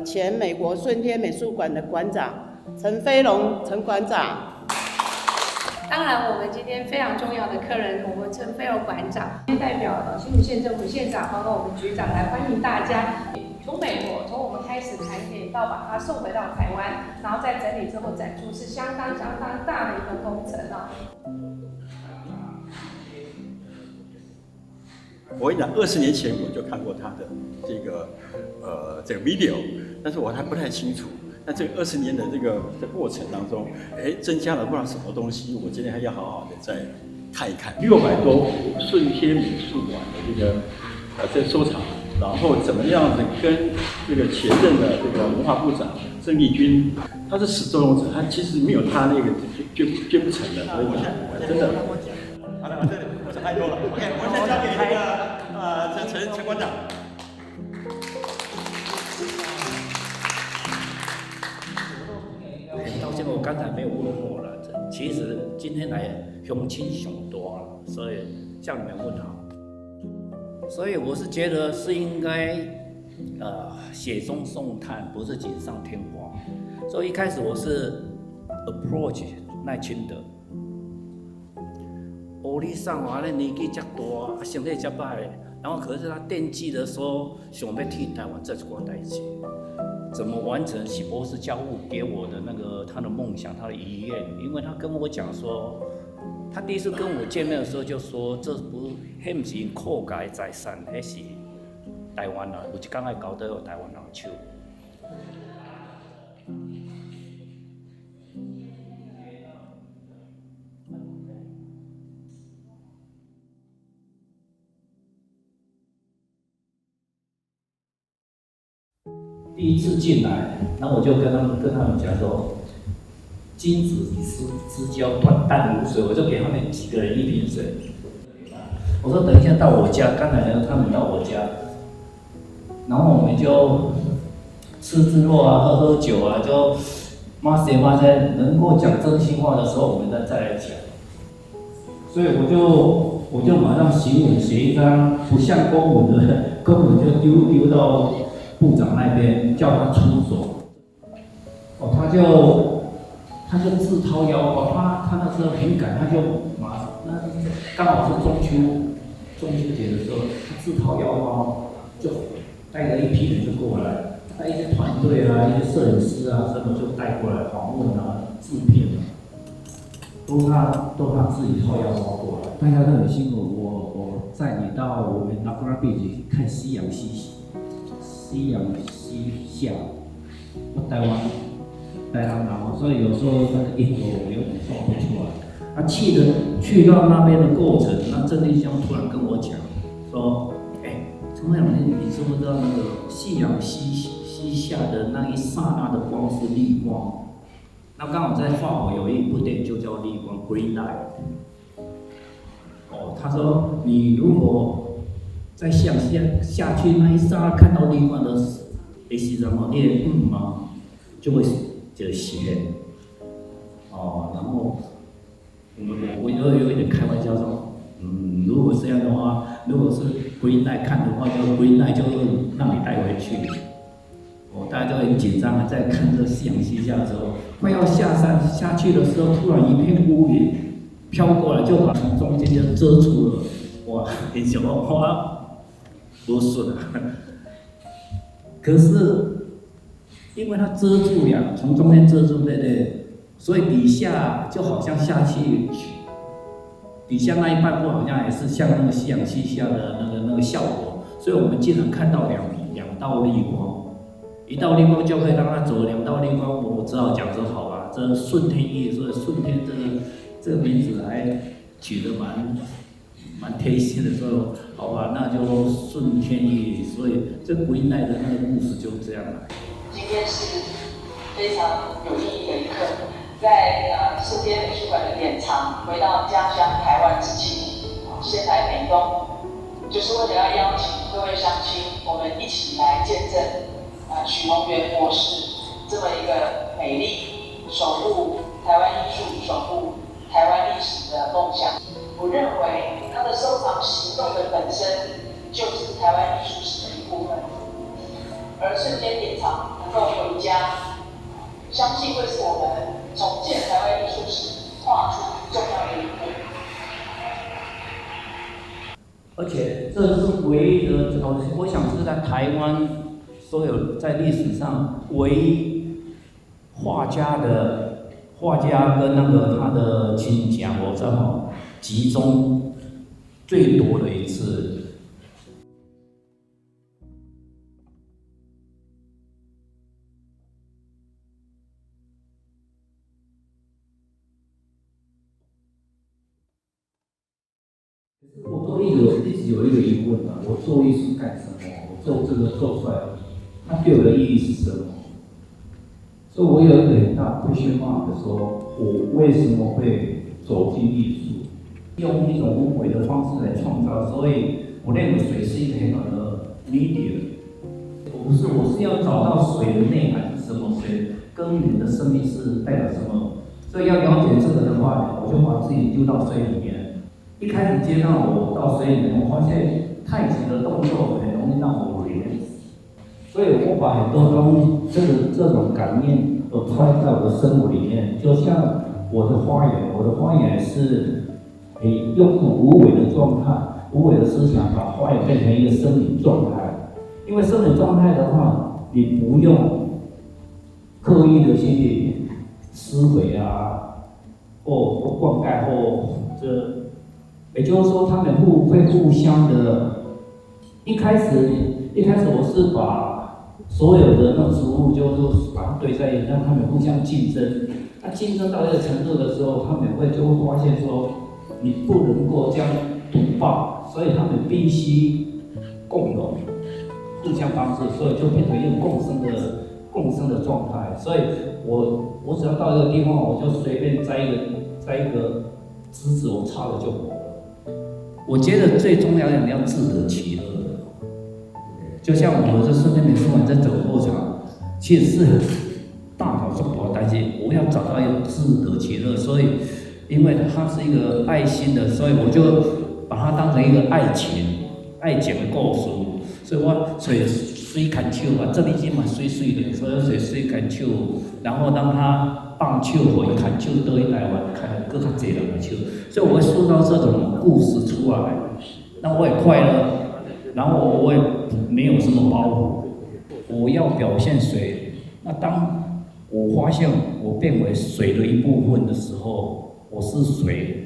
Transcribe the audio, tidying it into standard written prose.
前美国顺天美术馆的馆长陈飞龙陈馆长。当然，我们今天非常重要的客人，我们陈飞龙馆长，今天代表新竹县政府县长和我们局长来欢迎大家。从美国，从我们开始谈点到把它送回到台湾，然后再整理之后展出，是相当大的一个工程哦。我跟你讲，20年前我就看过他的这个 video， 但是我还不太清楚。那这20年的这过程当中，增加了不知道什么东西，我今天还要好好的再看一看。600多顺天美术馆的这个收藏，然后怎么样子跟这个前任的这个文化部长郑丽君，他是始作俑者，他其实没有他那个捐不成的，所以我真的。好了，我讲太多了。OK， 我现在交给那个陈馆长。到现在我刚才没有问我了，其实今天来乡亲上多了，所以向你们问好。所以我是觉得是应该，雪中送炭，不是锦上添花。所以一开始我是 approach 赖清德。你上完了年纪这大，身体这歹，然后可是他惦记的说想要替台湾做一寡代志，怎么完成许博士交付给我的那个他的梦想，他的遗愿？因为他跟我讲说，他第一次跟我见面的时候就说，这不是国家的财产，那是台湾人，有一天会交到台湾人手。第一次进来，然后我就跟他们讲说，君子以之交短淡如水，我就给他们几个人一瓶水。我说等一下到我家，刚才他们到我家，然后我们就吃肉啊，喝酒啊，就骂谁，能够讲真心话的时候，我们再来讲。所以我就马上行文写一张不像公文的，公文就丢到部长那边，叫他出手。他就自掏腰包，他那时候很赶，他就那刚好是中秋节的时候，他自掏腰包就带了一批人就过来，带一些团队啊，一些摄影师啊什么就带过来访问啊、制片啊，都他自己掏腰包过来。大家都很辛苦，我载你到我们 Nagara Beach 看夕阳西下，我台湾人嘛，所以有时候那个英文我有点说不出来。去到那边的过程，那郑丽香突然跟我讲说：“陈会长，你知不知道那个夕阳西下的那一刹那的光是绿光？”那刚好在法国有一部电影就叫《绿光》（Green Light）。他说你如果在下去那一刹那看到绿光的时候，你的嘛就会斜。然后我就有一点开玩笑说，如果这样的话，如果是Green Light看的话，就Green Light就让你带回去。大家就很紧张，在看这夕阳西下的时候，快要下去的时候，突然一片乌云飘过来，就把从中间就遮住了。哇，很什么哇，不顺啊！可是因为它遮住了，从中间遮住，对不对？所以底下就好像下去，底下那一半部好像也是像那个夕阳西下的那个效果。所以我们竟然看到两道绿光，一道绿光就可以让它走，两道绿光我只好讲说好吧，这顺天意，所以顺天这个名字取得蛮贴心的，说好吧，那就顺天意。所以这归奈的那个故事就这样来。今天是非常有意义的一刻，在顺天美术馆的典藏，回到家乡台湾之际，先来美东，就是为了要邀请各位乡亲，我们一起来见证许宏源博士这么一个美丽、守护台湾艺术、守护台湾历史的梦想。我认为他的收藏行动的本身就是台湾艺术史的一部分，而瞬间典藏能够回家，相信会是我们重建台湾艺术史画出重要的一步。而且这是唯一的，我想是在台湾所有在历史上唯一画家跟那个他的亲家，我正好集中最多的一次。我都一直有一个疑问啊，我做艺术干什么？我做这个做出来，它对我的意义是什么？所以我有一个很大 question mark 的说，我为什么会走进艺术？用一种无为的方式来创造，所以我认为水是一个很好的 medium。我是要找到水的内涵是什么，水跟你的生命是代表什么。所以要了解这个的话，我就把自己丢到水里面。一开始接到我到水里面，我发现太极的动作很容易让我 release， 所以我把很多东西，这种感念都穿在我的生活里面。就像我的花园是用一种无为的状态、无为的思想，把花园变成一个生命状态。因为生命状态的话，你不用刻意的去施肥啊，或灌溉或也就是说，他们会互相的。一开始我是把所有的那植物就是把它堆在一起，让他们互相竞争。那竞争到一个程度的时候，他们就会发现说，你不能够这样独霸，所以他们必须共荣，互相帮助，所以就变成一个共生的状态。所以我只要到一个地方，我就随便摘一个枝子，我插了就好了。我觉得最重要的你要自得其乐，就像我们这顺天美术馆在整个过程，其实是大脑中我担心，我要找到一个自得其乐，所以因为它是一个爱心的，所以我就把它当成一个爱情的故事，所以我水砍手嘛，这里今嘛水的，所以水砍手，然后让它放手或砍手倒去台湾，看更较侪人的手，所以我会塑造这种故事出来，那我也快乐，然后我也没有什么包袱，我要表现水。那当我发现我变为水的一部分的时候，我是水，